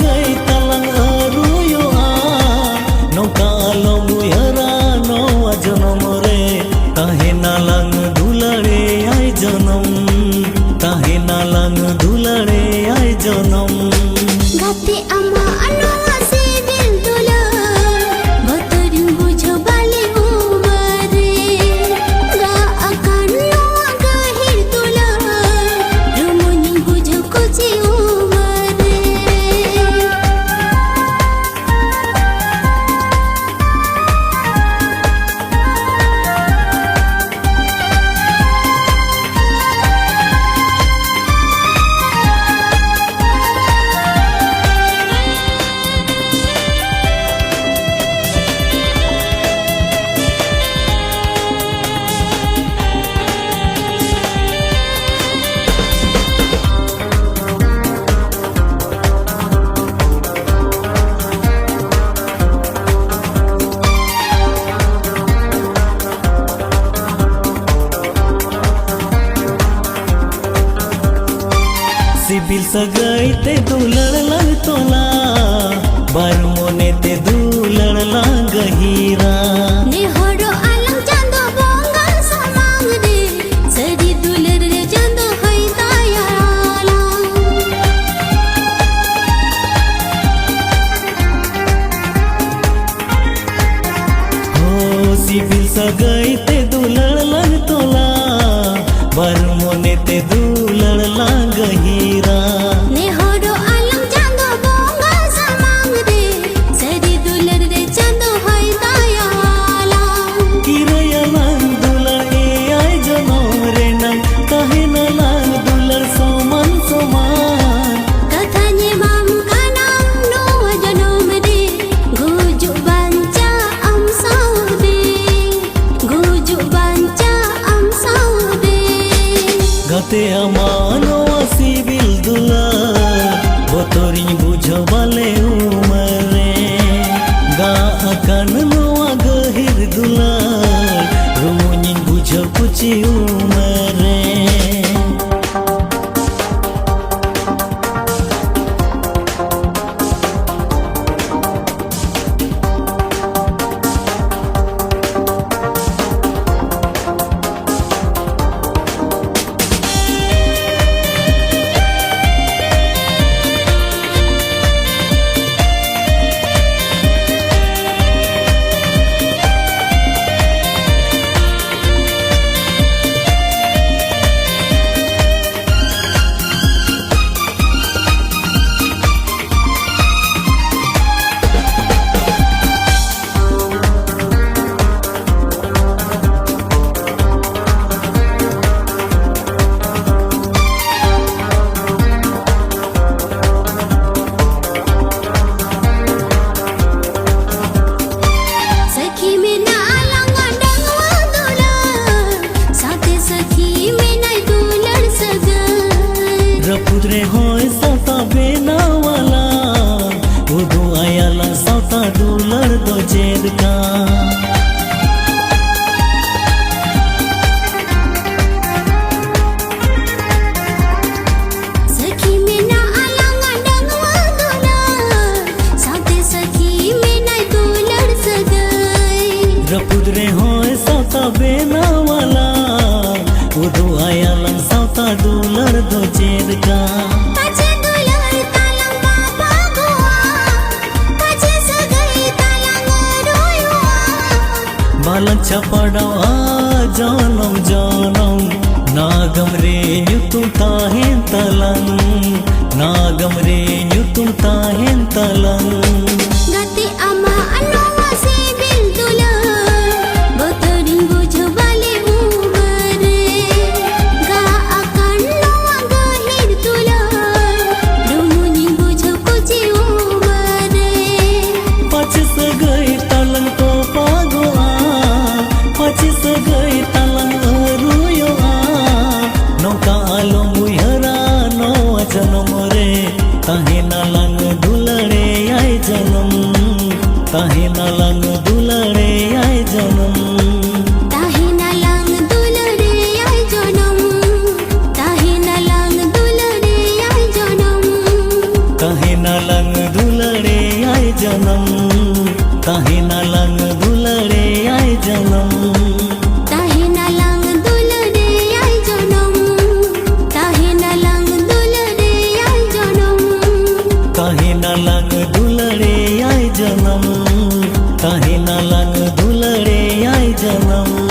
sagai talang aruyoa nongka alom uyara noa jonom re tahena lang dulare ai jonom tahena lang dulare ai jonom gati ama anoa sibil dula botorin bujo bale umare ga akan noa gahir dula rumunin bujo kuci umare sibil sagai te dular lang tola bar mone te dular lang gahira ne horo alang chando bongal samang re sadi dular re chando hai tayala ho sibil sagai te dular lang tola bar mone te dular lang gahira ne horo alang chando bongal samang re sadi dular re chando hai tayala kiraya lang dular e ai jonom re nang kahena lang dular soman soman kathanye mam kanam no janom re guju banca am saude guju banca am saude gate amano sibil dular botorin bujo bale umare ga akan noa gahir dular rumunin bujo kuci umare सखी में ना लंगा डंगवा दुलर साथे सखी में नहीं दुलर सगर रपुद्रे होय सौता बेनावाला उदू आयाला सौता दुलर दो जेद का सखी में ना लंगा डंगवा दुलर साथे सखी में नहीं दुलर सगर रपुद्रे होय सौता बेनावाला उदू आयाला सौता दुलर दो जेद का पाचे दुलर तालंग बाबा गोवा पाचे सगई तालंग रोयुआ बालक छपड़वा जनम जनम नागम रे युतु ताहें तलंग नागम रे युतु ताहें तलंग gati ama anoa sibil dular botorin bujo bale umare ga akan noa gahir dular rumunin bujo kuci umare pachi sagai talang to pagoa pachi sagai talang aruyoa nongka alom uyara noa jonom re tahena lang dulare ai jonom tahena lang dulare ai jonom tahina lang dulare ai jonom tahina lang dulare ai jonom tahena lang lang dulare ay janam, kahe na lang dulare ay janam.